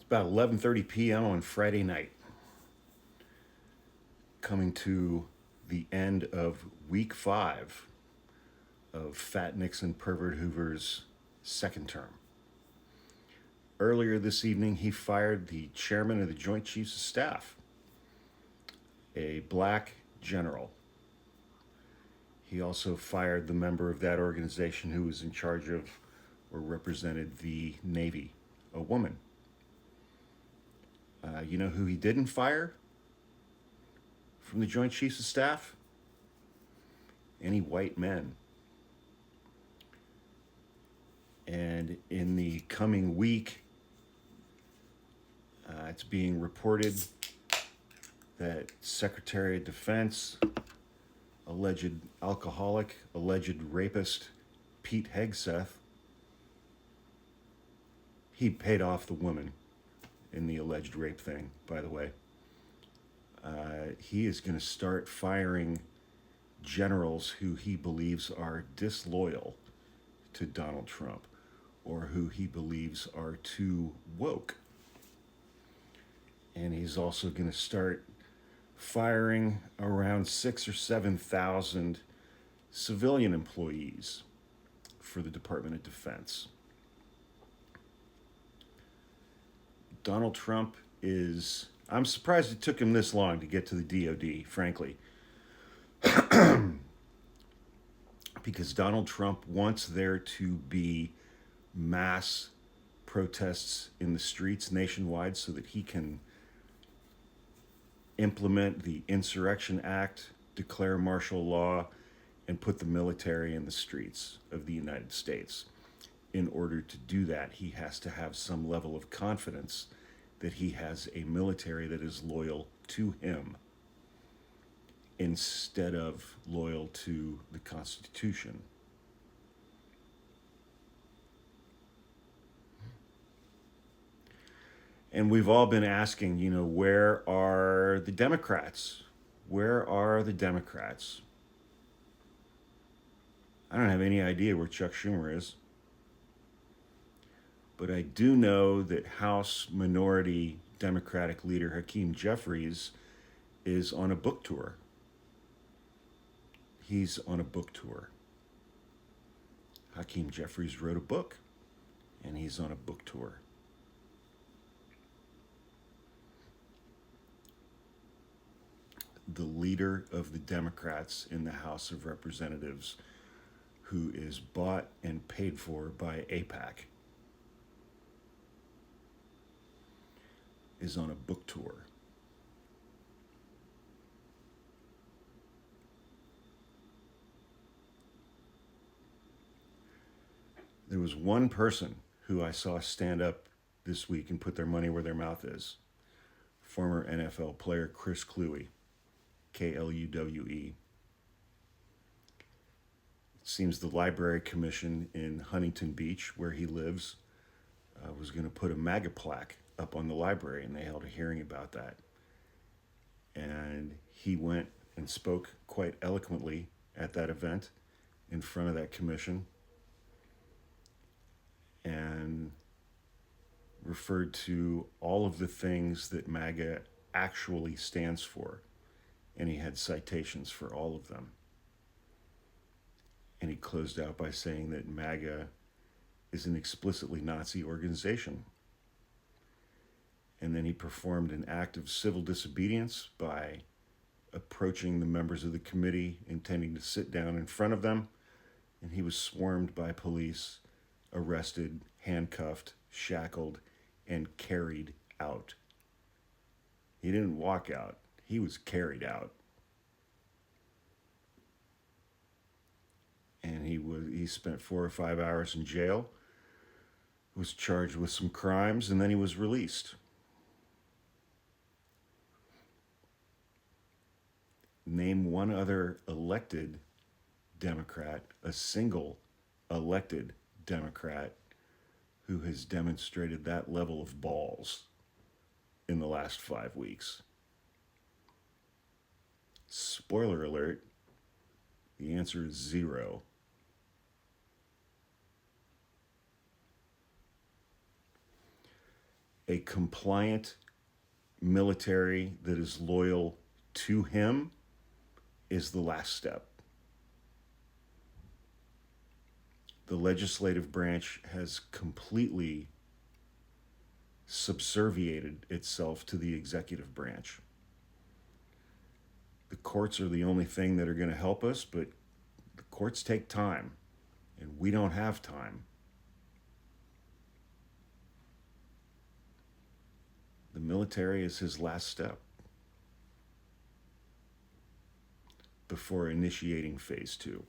About 11:30 p.m. on Friday night, coming to the end of week 5 of Fat Nixon Pervert Hoover's second term. Earlier this evening, he fired the chairman of the Joint Chiefs of Staff, a black general. He also fired the member of that organization who was in charge of or represented the Navy, a woman. You know who he didn't fire from the Joint Chiefs of Staff? Any white men. And in the coming week, it's being reported that Secretary of Defense, alleged alcoholic, alleged rapist Pete Hegseth, he paid off the woman in the alleged rape thing, by the way. He is going to start firing generals who he believes are disloyal to Donald Trump or who he believes are too woke. And he's also going to start firing around 6,000 or 7,000 civilian employees for the Department of Defense. Donald Trump is, I'm surprised it took him this long to get to the DOD, frankly. Because Donald Trump wants there to be mass protests in the streets nationwide so that he can implement the Insurrection Act, declare martial law, and put the military in the streets of the United States. In order to do that, he has to have some level of confidence that he has a military that is loyal to him instead of loyal to the Constitution. And we've all been asking, where are the Democrats? Where are the Democrats? I don't have any idea where Chuck Schumer is. But I do know that House Minority Democratic leader Hakeem Jeffries is on a book tour. He's on a book tour. Hakeem Jeffries wrote a book, and he's on a book tour. The leader of the Democrats in the House of Representatives, who is bought and paid for by AIPAC, is on a book tour. There was one person who I saw stand up this week and put their money where their mouth is. Former NFL player Chris Kluwe, Kluwe. It seems the Library Commission in Huntington Beach, where he lives, was going to put a MAGA plaque up on the library, and they held a hearing about that. And he went and spoke quite eloquently at that event in front of that commission and referred to all of the things that MAGA actually stands for. And he had citations for all of them. And he closed out by saying that MAGA is an explicitly Nazi organization. And then he performed an act of civil disobedience by approaching the members of the committee, intending to sit down in front of them. And he was swarmed by police, arrested, handcuffed, shackled, and carried out. He didn't walk out. He was carried out. And he spent 4 or 5 hours in jail, was charged with some crimes, and then he was released. Name one other elected Democrat, a single elected Democrat, who has demonstrated that level of balls in the last 5 weeks. Spoiler alert, the answer is 0. A compliant military that is loyal to him is the last step. The legislative branch has completely subserviated itself to the executive branch. The courts are the only thing that are going to help us, but the courts take time, and we don't have time. The military is his last step before initiating phase 2.